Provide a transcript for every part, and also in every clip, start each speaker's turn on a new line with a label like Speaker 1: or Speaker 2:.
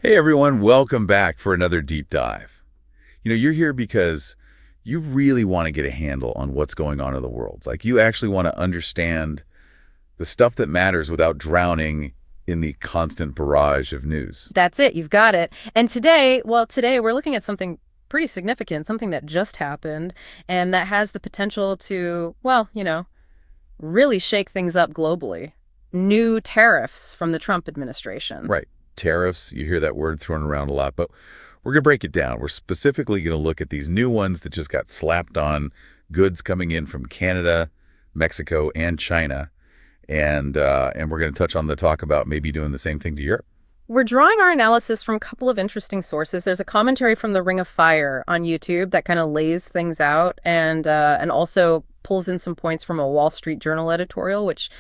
Speaker 1: Hey everyone, welcome back for another deep dive. You're here because you really want to get a handle on what's going on in the world. Like you actually want to understand the stuff that matters without drowning in the constant barrage of news.
Speaker 2: That's it. You've got it. And today we're looking at something pretty significant, something that just happened and that has the potential to, really shake things up globally. New tariffs from the Trump administration.
Speaker 1: Right. Tariffs, you hear that word thrown around a lot, but we're going to break it down. We're specifically going to look at these new ones that just got slapped on goods coming in from Canada, Mexico, and China. And we're going to touch on the talk about maybe doing the same thing to Europe.
Speaker 2: We're drawing our analysis from a couple of interesting sources. There's a commentary from the Ring of Fire on YouTube that kind of lays things out and also pulls in some points from a Wall Street Journal editorial, which,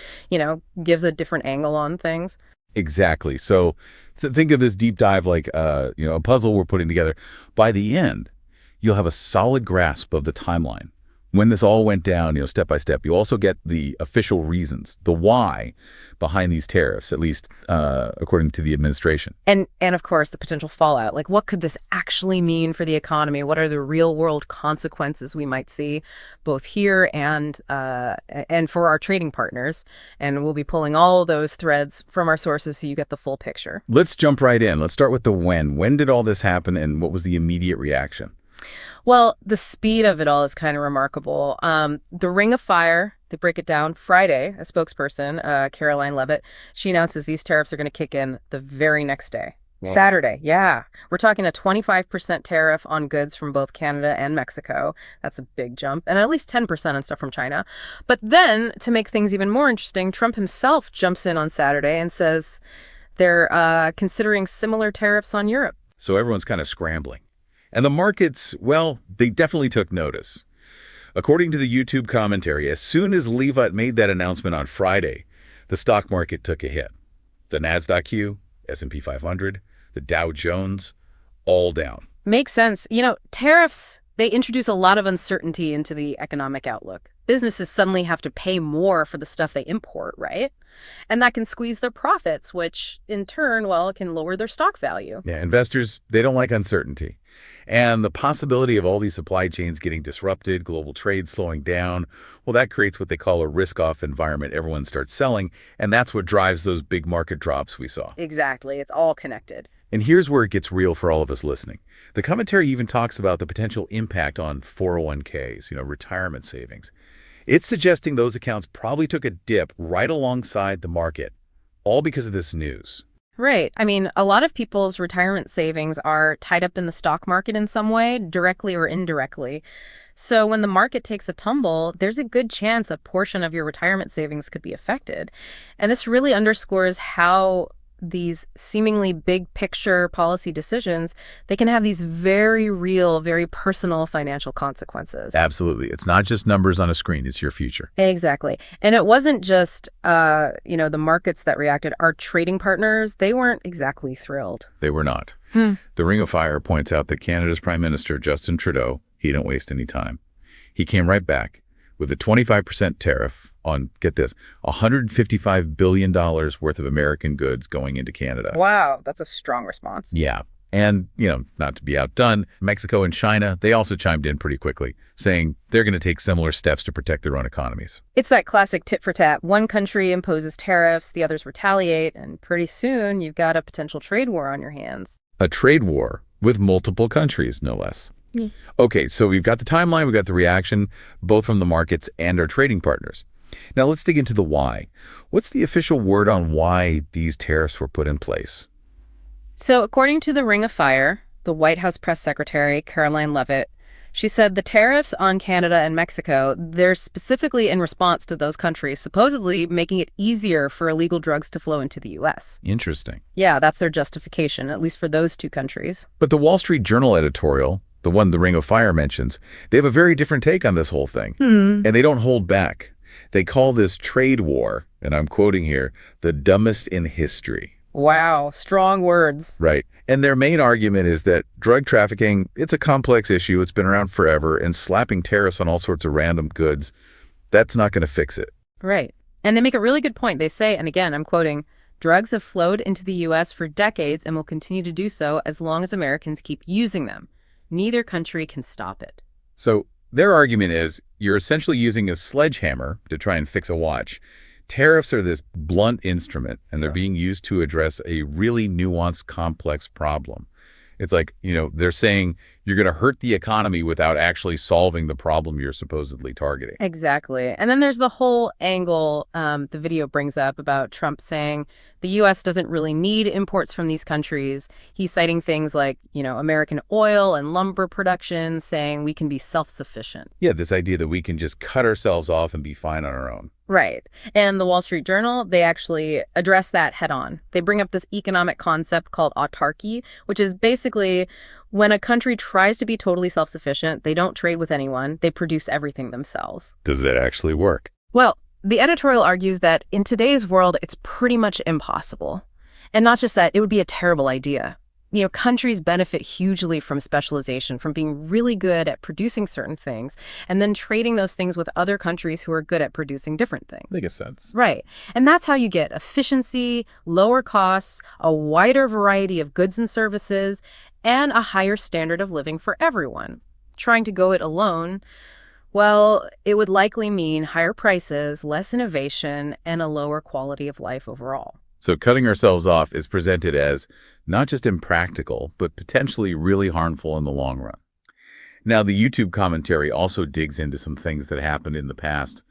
Speaker 2: gives a different angle on things.
Speaker 1: Exactly. So think of this deep dive like a puzzle we're putting together. By the end, you'll have a solid grasp of the timeline. When this all went down, step by step, you also get the official reasons, the why behind these tariffs, at least according to the administration.
Speaker 2: And of course, the potential fallout. Like, what could this actually mean for the economy? What are the real world consequences we might see both here and for our trading partners? And we'll be pulling all those threads from our sources so you get the full picture.
Speaker 1: Let's jump right in. Let's start with the when. When did all this happen and what was the immediate reaction?
Speaker 2: Well, the speed of it all is kind of remarkable. The Ring of Fire, they break it down Friday. A spokesperson, Caroline Levitt, she announces these tariffs are going to kick in the very next day. Wow. Saturday, yeah. We're talking a 25% tariff on goods from both Canada and Mexico. That's a big jump. And at least 10% on stuff from China. But then, to make things even more interesting, Trump himself jumps in on Saturday and says they're considering similar tariffs on Europe.
Speaker 1: So everyone's kind of scrambling. And the markets, well, they definitely took notice. According to the YouTube commentary, as soon as Levitt made that announcement on Friday, the stock market took a hit. The NASDAQ, S&P 500, the Dow Jones, all down.
Speaker 2: Makes sense. Tariffs, they introduce a lot of uncertainty into the economic outlook. Businesses suddenly have to pay more for the stuff they import, right? And that can squeeze their profits, which in turn, it can lower their stock value.
Speaker 1: Yeah, investors, they don't like uncertainty. And the possibility of all these supply chains getting disrupted, global trade slowing down, well, that creates what they call a risk-off environment. Everyone starts selling, and that's what drives those big market drops we saw.
Speaker 2: Exactly. It's all connected.
Speaker 1: And here's where it gets real for all of us listening. The commentary even talks about the potential impact on 401ks, retirement savings. It's suggesting those accounts probably took a dip right alongside the market, all because of this news.
Speaker 2: Right. I mean, a lot of people's retirement savings are tied up in the stock market in some way, directly or indirectly. So when the market takes a tumble, there's a good chance a portion of your retirement savings could be affected. And this really underscores how these seemingly big picture policy decisions, they can have these very real, very personal financial consequences.
Speaker 1: Absolutely. It's not just numbers on a screen. It's your future.
Speaker 2: Exactly. And it wasn't just, the markets that reacted. Our trading partners, they weren't exactly thrilled.
Speaker 1: They were not. The Ring of Fire points out that Canada's Prime Minister, Justin Trudeau, he didn't waste any time. He came right back with a 25% tariff on, get this, $155 billion worth of American goods going into Canada.
Speaker 2: Wow, that's a strong response.
Speaker 1: Yeah. And, not to be outdone, Mexico and China, they also chimed in pretty quickly, saying they're going to take similar steps to protect their own economies.
Speaker 2: It's that classic tit for tat. One country imposes tariffs, the others retaliate, and pretty soon you've got a potential trade war on your hands.
Speaker 1: A trade war with multiple countries, no less. Okay, so we've got the timeline, we've got the reaction, both from the markets and our trading partners. Now let's dig into the why. What's the official word on why these tariffs were put in place?
Speaker 2: So according to the Ring of Fire, the White House press secretary, Caroline Levitt, she said the tariffs on Canada and Mexico, they're specifically in response to those countries supposedly making it easier for illegal drugs to flow into the U.S.
Speaker 1: Interesting.
Speaker 2: Yeah, that's their justification, at least for those two countries.
Speaker 1: But the Wall Street Journal editorial, the one the Ring of Fire mentions, they have a very different take on this whole thing. And they don't hold back. They call this trade war, and I'm quoting here, the dumbest in history.
Speaker 2: Wow, strong words.
Speaker 1: Right. And their main argument is that drug trafficking, it's a complex issue. It's been around forever. And slapping tariffs on all sorts of random goods, that's not going to fix it.
Speaker 2: Right. And they make a really good point. They say, and again, I'm quoting, Drugs have flowed into the U.S. for decades and will continue to do so as long as Americans keep using them. Neither country can stop it.
Speaker 1: So their argument is you're essentially using a sledgehammer to try and fix a watch. Tariffs are this blunt instrument, and they're being used to address a really nuanced, complex problem. It's like, they're saying you're going to hurt the economy without actually solving the problem you're supposedly targeting.
Speaker 2: Exactly. And then there's the whole angle the video brings up about Trump saying the U.S. doesn't really need imports from these countries. He's citing things like, American oil and lumber production, saying we can be self-sufficient.
Speaker 1: Yeah, this idea that we can just cut ourselves off and be fine on our own.
Speaker 2: Right. And the Wall Street Journal, they actually address that head on. They bring up this economic concept called autarky, which is basically when a country tries to be totally self-sufficient, they don't trade with anyone, they produce everything themselves.
Speaker 1: Does that actually work?
Speaker 2: Well, the editorial argues that in today's world, it's pretty much impossible. And not just that, it would be a terrible idea. Countries benefit hugely from specialization, from being really good at producing certain things, and then trading those things with other countries who are good at producing different things.
Speaker 1: Makes sense.
Speaker 2: Right. And that's how you get efficiency, lower costs, a wider variety of goods and services, and a higher standard of living for everyone. Trying to go it alone, well, it would likely mean higher prices, less innovation, and a lower quality of life overall.
Speaker 1: So cutting ourselves off is presented as not just impractical, but potentially really harmful in the long run. Now, the YouTube commentary also digs into some things that happened in the past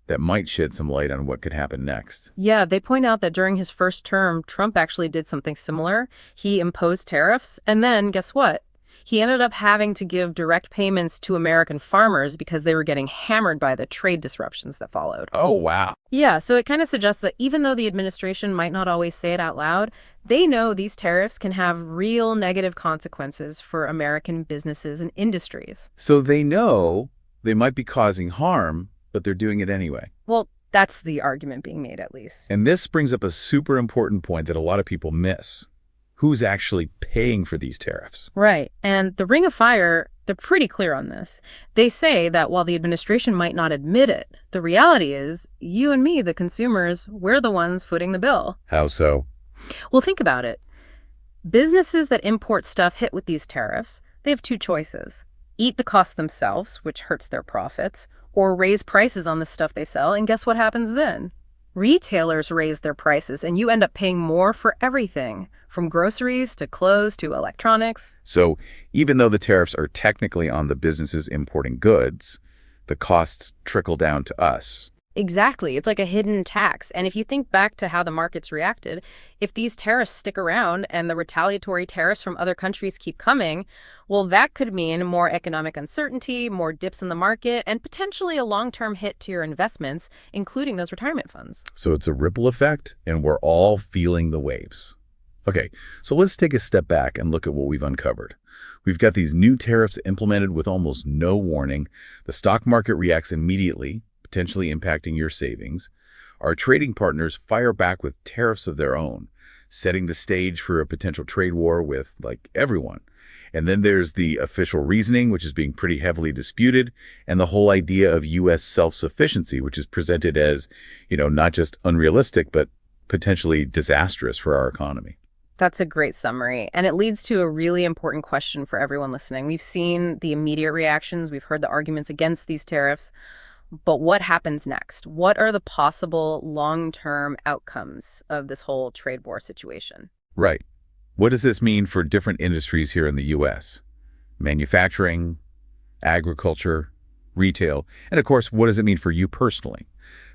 Speaker 1: that might shed some light on what could happen next.
Speaker 2: Yeah, they point out that during his first term, Trump actually did something similar. He imposed tariffs, and then guess what? He ended up having to give direct payments to American farmers because they were getting hammered by the trade disruptions that followed.
Speaker 1: Oh, wow.
Speaker 2: Yeah, so it kind of suggests that even though the administration might not always say it out loud, they know these tariffs can have real negative consequences for American businesses and industries.
Speaker 1: So they know they might be causing harm, but they're doing it anyway.
Speaker 2: Well, that's the argument being made, at least.
Speaker 1: And this brings up a super important point that a lot of people miss. Who's actually paying for these tariffs?
Speaker 2: Right. And the Ring of Fire, they're pretty clear on this. They say that while the administration might not admit it, the reality is you and me, the consumers, we're the ones footing the bill.
Speaker 1: How so?
Speaker 2: Well, think about it. Businesses that import stuff hit with these tariffs, they have two choices. Eat the cost themselves, which hurts their profits, or raise prices on the stuff they sell, and guess what happens then? Retailers raise their prices, and you end up paying more for everything, from groceries to clothes to electronics.
Speaker 1: So even though the tariffs are technically on the businesses importing goods, the costs trickle down to us.
Speaker 2: Exactly. It's like a hidden tax. And if you think back to how the markets reacted, if these tariffs stick around and the retaliatory tariffs from other countries keep coming, well, that could mean more economic uncertainty, more dips in the market, and potentially a long-term hit to your investments, including those retirement funds.
Speaker 1: So it's a ripple effect, and we're all feeling the waves. Okay, so let's take a step back and look at what we've uncovered. We've got these new tariffs implemented with almost no warning. The stock market reacts immediately, potentially impacting your savings. Our trading partners fire back with tariffs of their own, setting the stage for a potential trade war with, everyone. And then there's the official reasoning, which is being pretty heavily disputed, and the whole idea of U.S. self-sufficiency, which is presented as, not just unrealistic, but potentially disastrous for our economy.
Speaker 2: That's a great summary. And it leads to a really important question for everyone listening. We've seen the immediate reactions. We've heard the arguments against these tariffs. But what happens next? What are the possible long-term outcomes of this whole trade war situation?
Speaker 1: Right. What does this mean for different industries here in the U.S.? Manufacturing, agriculture, retail, and of course, what does it mean for you personally?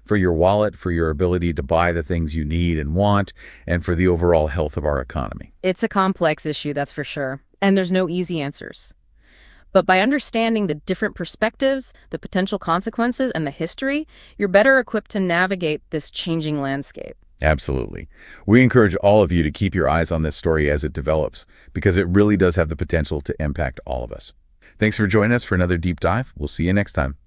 Speaker 1: For your wallet, for your ability to buy the things you need and want, and for the overall health of our economy.
Speaker 2: It's a complex issue, that's for sure. And there's no easy answers. But by understanding the different perspectives, the potential consequences, and the history, you're better equipped to navigate this changing landscape.
Speaker 1: Absolutely. We encourage all of you to keep your eyes on this story as it develops, because it really does have the potential to impact all of us. Thanks for joining us for another deep dive. We'll see you next time.